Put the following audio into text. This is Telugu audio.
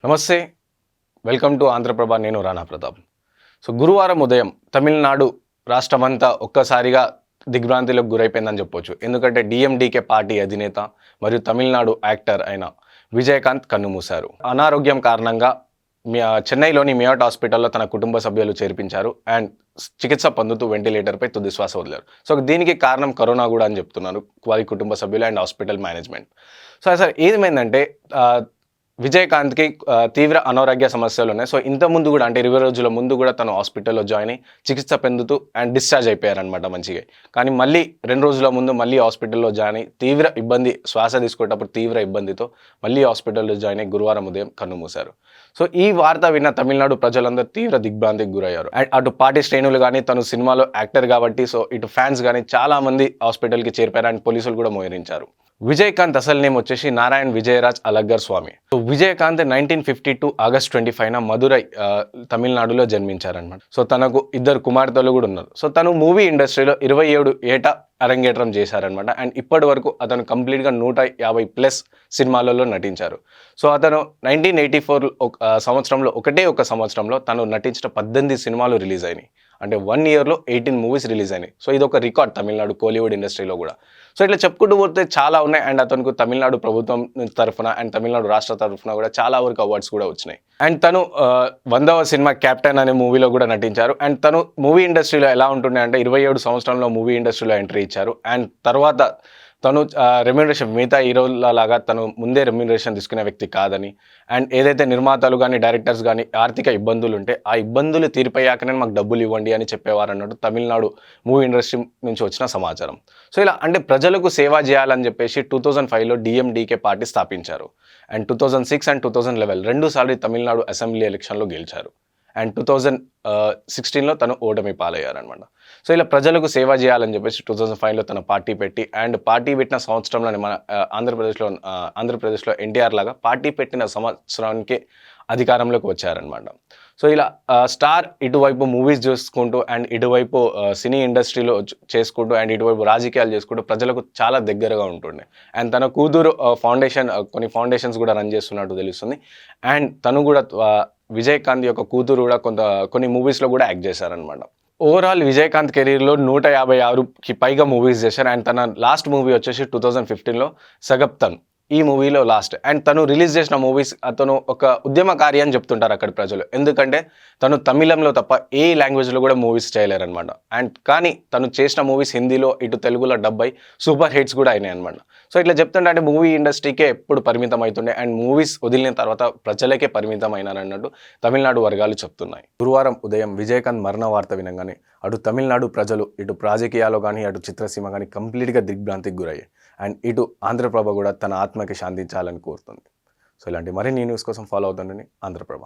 నమస్తే. Welcome to Andhra Prabha. నేను రాణా ప్రతాప్. గురువారం ఉదయం తమిళనాడు రాష్ట్రమంతా ఒక్కసారిగా దిగ్భ్రాంతిలోకి గురైపోయిందని చెప్పొచ్చు. ఎందుకంటే డీఎండీకే పార్టీ అధినేత మరియు తమిళనాడు యాక్టర్ అయిన విజయకాంత్ కన్నుమూశారు. అనారోగ్యం కారణంగా చెన్నైలోని మియాట్ హాస్పిటల్లో తన కుటుంబ సభ్యులు చేర్పించారు అండ్ చికిత్స పొందుతూ వెంటిలేటర్పై తుది శ్వాస వదిలారు. దీనికి కారణం కరోనా కూడా అని చెప్తున్నారు వారి కుటుంబ సభ్యులు అండ్ హాస్పిటల్ మేనేజ్మెంట్. అసలు ఏమైందంటే విజయకాంత్కి తీవ్ర అనారోగ్య సమస్యలు ఉన్నాయి. ఇంతకుముందు కూడా అంటే 20 రోజుల ముందు కూడా తను హాస్పిటల్లో జాయిన్ అయ్యి చికిత్స పొందుతూ అండ్ డిశ్చార్జ్ అయిపోయారనమాట మంచిగా. కానీ మళ్ళీ 2 రోజుల ముందు మళ్ళీ హాస్పిటల్లో జాయిన్ అయ్యి శ్వాస తీసుకునేటప్పుడు తీవ్ర ఇబ్బందితో మళ్ళీ హాస్పిటల్లో జాయిన్ అయ్యి గురువారం ఉదయం కన్నుమూశారు. ఈ వార్త విన్న తమిళనాడు ప్రజలందరూ తీవ్ర దిగ్భ్రాంతికి గురయ్యారు. అండ్ అటు పార్టీ శ్రేణులు కానీ తను సినిమాలో యాక్టర్ కాబట్టి ఇటు ఫ్యాన్స్ కానీ చాలా మంది హాస్పిటల్కి చేరిపారు అండ్ పోలీసులు కూడా మోహరించారు. విజయకాంత్ అసలు నేమ్ వచ్చేసి నారాయణ్ విజయరాజ్ అలగ్గర్ స్వామి. విజయకాంత్ 1952 ఆగస్ట్ 25న మదురై తమిళనాడులో జన్మించారనమాట. తనకు 2 కుమార్తెలు కూడా ఉన్నారు. తను మూవీ ఇండస్ట్రీలో 27 ఏటా అరంగేట్రం చేశారనమాట. అండ్ ఇప్పటి వరకు అతను కంప్లీట్గా 150+ సినిమాలలో నటించారు. అతను 1984 సంవత్సరంలో ఒక సంవత్సరంలో తను నటించిన 18 సినిమాలు రిలీజ్ అయినాయి. అంటే 1 ఇయర్లో 18 మూవీస్ రిలీజ్ అయినాయి. ఇది ఒక రికార్డ్ తమిళనాడు కోలీవుడ్ ఇండస్ట్రీలో కూడా. ఇట్లా చెప్పుకుంటూ పోతే చాలా ఉన్నాయి. అండ్ అతనికి తమిళనాడు ప్రభుత్వం తరఫున అండ్ తమిళనాడు రాష్ట్ర తరఫున కూడా చాలా వరకు అవార్డ్స్ కూడా వచ్చినాయి. అండ్ తను 100వ సినిమా క్యాప్టెన్ అనే మూవీలో కూడా నటించారు. అండ్ తను మూవీ ఇండస్ట్రీలో ఎలా ఉంటుండే అంటే 27 సంవత్సరంలో మూవీ ఇండస్ట్రీలో ఎంట్రీ ఇచ్చారు. అండ్ తర్వాత తను రెమ్యూనరేషన్ మిగతా హీరోల లాగా తను ముందే రెమ్యూనరేషన్ తీసుకునే వ్యక్తి కాదని, అండ్ ఏదైతే నిర్మాతలు కానీ డైరెక్టర్స్ కానీ ఆర్థిక ఇబ్బందులు ఉంటే ఆ ఇబ్బందులు తీరిపోయాకనే మాకు డబ్బులు ఇవ్వండి అని చెప్పేవారు అన్నట్టు తమిళనాడు మూవీ ఇండస్ట్రీ నుంచి వచ్చిన సమాచారం. ఇలా అంటే ప్రజలకు సేవ చేయాలని చెప్పేసి 2005లో డిఎండికే పార్టీ స్థాపించారు. అండ్ 2006 అండ్ 2011 2సార్లు తమిళనాడు అసెంబ్లీ ఎలక్షన్లో గెలిచారు. అండ్ 2016లో తను ఓటమి పాలయ్యారనమాట. ఇలా ప్రజలకు సేవ చేయాలని చెప్పేసి 2005లో తన పార్టీ పెట్టి అండ్ పార్టీ పెట్టిన సంవత్సరంలోనే మన ఆంధ్రప్రదేశ్లో ఎన్టీఆర్ లాగా పార్టీ పెట్టిన సంవత్సరానికి అధికారంలోకి వచ్చారనమాట. ఇలా స్టార్ ఇటువైపు మూవీస్ చేసుకుంటూ అండ్ ఇటువైపు సినీ ఇండస్ట్రీలో చేసుకుంటూ అండ్ ఇటువైపు రాజకీయాలు చేసుకుంటూ ప్రజలకు చాలా దగ్గరగా ఉంటుండే. అండ్ తన కూతురు కొన్ని ఫౌండేషన్స్ కూడా రన్ చేస్తున్నట్టు తెలుస్తుంది. అండ్ తను కూడా విజయకాంత్ యొక్క కూతురు కూడా కొన్ని మూవీస్లో కూడా యాక్ట్ చేశారనమాట. ఓవరాల్ విజయకాంత్ కెరీర్లో 156కి పైగా మూవీస్ చేశారు. అండ్ తన లాస్ట్ మూవీ వచ్చేసి 2015లో సగప్తన్. ఈ మూవీలో లాస్ట్. అండ్ తను రిలీజ్ చేసిన మూవీస్ అతను ఒక ఉద్యమకారి అని చెప్తుంటారు అక్కడ ప్రజలు. ఎందుకంటే తను తమిళంలో తప్ప ఏ లాంగ్వేజ్లో కూడా మూవీస్ చేయలేరనమాట. అండ్ కానీ తను చేసిన మూవీస్ హిందీలో ఇటు తెలుగులో డబ్బై సూపర్ హిట్స్ కూడా అయినాయి అనమాట. ఇట్లా చెప్తుంటే అంటే మూవీ ఇండస్ట్రీకే ఎప్పుడు పరిమితం అవుతుండే అండ్ మూవీస్ వదిలిన తర్వాత ప్రజలకే పరిమితం అయినారన్నట్టు తమిళనాడు వర్గాలు చెప్తున్నాయి. గురువారం ఉదయం విజయకాంత్ మరణ వార్త వినగానే అటు తమిళనాడు ప్రజలు ఇటు రాజకీయాల్లో కానీ అటు చిత్రసీమ కానీ కంప్లీట్గా దిగ్భ్రాంతికి గురయ్యాయి. అండ్ ఇటు ఆంధ్రప్రభ కూడా తన ఆత్మకి శాంతించాలని కోరుతుంది. ఇలాంటి మరిన్ని న్యూస్ కోసం ఫాలో అవుతుండండి ఆంధ్రప్రభ.